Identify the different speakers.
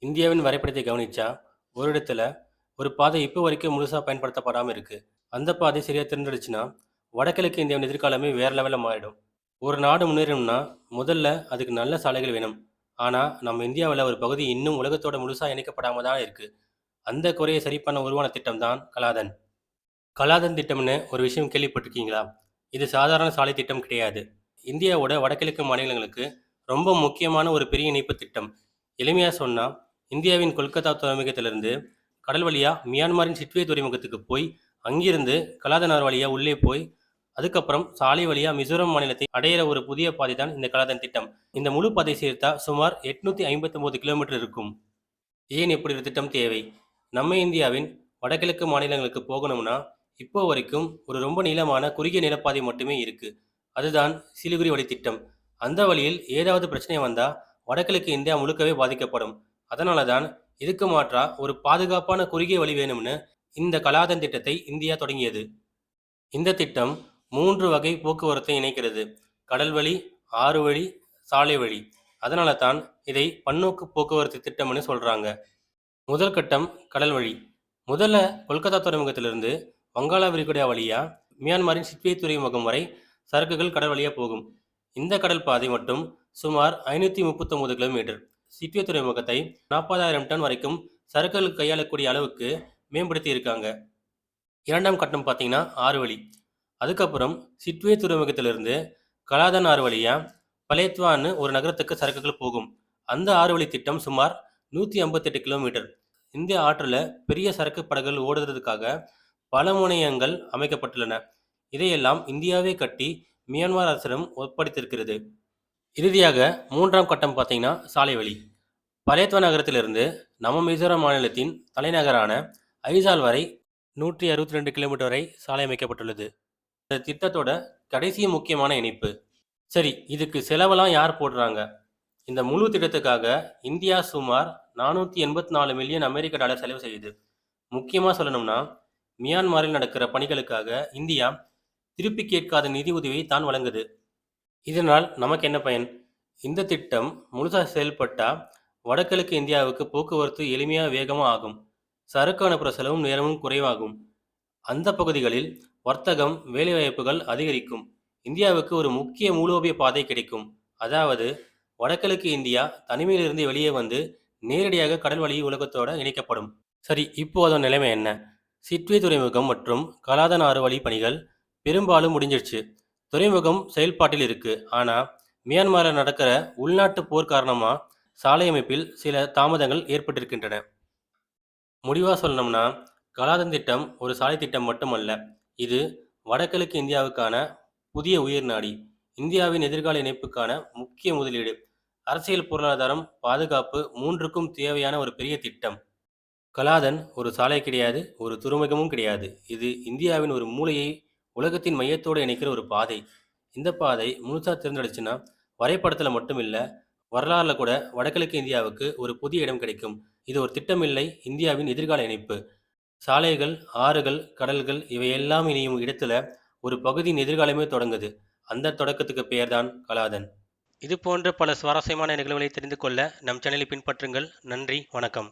Speaker 1: இந்தியாவின் வரைபடத்தை கவனிச்சா, ஒரு இடத்துல ஒரு பாதை இப்போ வரைக்கும் முழுசா பயன்படுத்தப்படாம இருக்கு. அந்த பாதை சரியா தேர்ந்தெடுச்சுன்னா, வடகிழக்கு இந்தியாவின் எதிர்காலமே வேற லெவல்ல மாறிடும். ஒரு நாடு முன்னேறணும்னா, முதல்ல அதுக்கு நல்ல சாலைகள் வேணும். ஆனா, நம்ம இந்தியாவுல ஒரு பகுதி இன்னும் உலகத்தோட முழுசா இணைக்கப்படாம தான் இருக்கு. அந்த குறைய சரி பண்ண உருவான திட்டம் தான் கலாதன். கலாதன் திட்டம்னு ஒரு விஷயம் கேள்விப்பட்டிருக்கீங்களா? இது சாதாரண சாலை திட்டம் கிடையாது. இந்தியாவோட வடகிழக்கு மாநிலங்களுக்கு ரொம்ப முக்கியமான ஒரு பெரிய இணைப்பு திட்டம். எளிமையா சொன்னா, இந்தியாவின் கொல்கத்தா துறைமுகத்திலிருந்து கடல் வழியா மியான்மரின் சிட்வே துறைமுகத்துக்கு போய், அங்கிருந்து கலாதனார் வழியா உள்ளே போய், அதுக்கப்புறம் சாலை வழியா மிசோரம் மாநிலத்தை அடையிற ஒரு புதிய பாதை தான் இந்த கலாதன் திட்டம். இந்த முழு பாதை சேர்த்தா சுமார் 859 கிலோமீட்டர் இருக்கும். ஏன் இப்படி ஒரு திட்டம் தேவை? நம்ம இந்தியாவின் வடகிழக்கு மாநிலங்களுக்கு போகணும்னா, இப்போ வரைக்கும் ஒரு ரொம்ப நீளமான குறுகிய நிலப்பாதை மட்டுமே இருக்கு. அதுதான் சிலிகுரி வழி திட்டம். அந்த வழியில் ஏதாவது பிரச்சனை வந்தா, வடகிழக்கு இந்தியா முழுக்கவே பாதிக்கப்படும். அதனால தான் இதுக்கு மாற்றா ஒரு பாதுகாப்பான குறுகிய வழி வேணும்னு இந்த கலாதன் திட்டத்தை இந்தியா தொடங்கியது. இந்த திட்டம் 3 வகை போக்குவரத்தை இணைக்கிறது. கடல் வழி, ஆறு வழி, சாலை வழி. அதனால தான் இதை பன்னோக்கு போக்குவரத்து திட்டம்னு சொல்றாங்க. முதல் கட்டம் கடல் வழி. முதல்ல கொல்கத்தா துறைமுகத்திலிருந்து வங்காள விரிகுடா வழியா மியான்மரின் சிட்வே துறைமுகம் வரை சரக்குகள் கடல் வழியா போகும். இந்த கடல் பாதை மட்டும் சுமார் 539 கிலோமீட்டர். சிட்வே துறைமுகத்தை 40,000 டன் வரைக்கும் சரக்குகள் கையாளக்கூடிய அளவுக்கு மேம்படுத்தி இருக்காங்க. இரண்டாம் கட்டம் பார்த்தீங்கன்னா ஆறு வழி. அதுக்கப்புறம் சிட்வே துறைமுகத்திலிருந்து கலாதன் ஆறு வழியா பலேத்வான்னு ஒரு நகரத்துக்கு சரக்குகள் போகும். அந்த ஆறு வழி திட்டம் சுமார் 158 கிலோமீட்டர். இந்த ஆற்றுல பெரிய சரக்கு படகுகள் ஓடுறதுக்காக பல முனையங்கள் அமைக்கப்பட்டுள்ளன. இதையெல்லாம் இந்தியாவே கட்டி மியான்மர் அரசிடம் ஒப்படைத்திருக்கிறது. இறுதியாக மூன்றாம் கட்டம் பார்த்தீங்கன்னா சாலை வழி. பலேத்வா நகரத்திலிருந்து நம்ம மிசோரம் மாநிலத்தின் தலைநகரான ஐசால் வரை 162 கிலோமீட்டர் வரை சாலை அமைக்கப்பட்டுள்ளது. இந்த திட்டத்தோட கடைசி முக்கியமான இணைப்பு. சரி, இதுக்கு செலவெல்லாம் யார் போடுறாங்க? இந்த முழு திட்டத்துக்காக இந்தியா சுமார் 484 மில்லியன் அமெரிக்க டாலர் செலவு செய்யுது. முக்கியமா சொல்லணும்னா, மியான்மரில் நடக்கிற பணிகளுக்காக இந்தியா திருப்பி கேட்காத நிதி உதவியை தான் வழங்குது. இதனால் நமக்கு என்ன பயன்? இந்த திட்டம் முழுசா செயல்பட்டா வடகிழக்கு இந்தியாவுக்கு போக்குவரத்து எளிமையா வேகமா ஆகும். சரக்கு அனுப்புற செலவும் நேரமும் குறைவாகும். அந்த பகுதிகளில் வர்த்தகம், வேலைவாய்ப்புகள் அதிகரிக்கும். இந்தியாவுக்கு ஒரு முக்கிய மூலோபிய பாதை கிடைக்கும். அதாவது வடகிழக்கு இந்தியா தனிமையிலிருந்து வெளியே வந்து நேரடியாக கடல் வழி உலகத்தோட இணைக்கப்படும். சரி, இப்போ அதன் நிலைமை என்ன? சிட்வே துறைமுகம் மற்றும் கலாதன் ஆறு வழி பணிகள் பெரும்பாலும் முடிஞ்சிடுச்சு. துறைமுகம் செயல்பாட்டில் இருக்கு. ஆனா மியான்மரில் நடக்கிற உள்நாட்டு போர் காரணமா சாலை அமைப்பில் சில தாமதங்கள் ஏற்பட்டிருக்கின்றன. முடிவா சொல்லணும்னா, கலாதன் திட்டம் ஒரு சாலை திட்டம் மட்டுமல்ல. இது வடகிழக்கு இந்தியாவுக்கான புதிய உயிர்நாடி. இந்தியாவின் எதிர்கால இணைப்புக்கான முக்கிய முதலீடு. அரசியல், பொருளாதாரம், பாதுகாப்பு மூன்றுக்கும் தேவையான ஒரு பெரிய திட்டம். கலாதன் ஒரு சாலை கிடையாது, ஒரு துறைமுகமும் கிடையாது. இது இந்தியாவின் ஒரு மூலையை உலகத்தின் மையத்தோடு இணைக்கிற ஒரு பாதை. இந்த பாதை முழுசா தேர்ந்தெடுச்சுன்னா, வரைபடத்துல மட்டும் இல்ல, வரலாறுல கூட வடகிழக்கு இந்தியாவுக்கு ஒரு புதிய இடம் கிடைக்கும். இது ஒரு திட்டம் இல்லை, இந்தியாவின் எதிர்கால இணைப்பு. சாலைகள், ஆறுகள், கடல்கள் இவையெல்லாம் இணையும் இடத்துல ஒரு பகுதியின் எதிர்காலமே தொடங்குது. அந்த தொடக்கத்துக்கு பெயர்தான் கலாதன். இது போன்ற பல சுவாரஸ்யமான நிகழ்வுகளை தெரிந்து கொள்ள நம் சேனலை பின்பற்றுங்கள். நன்றி, வணக்கம்.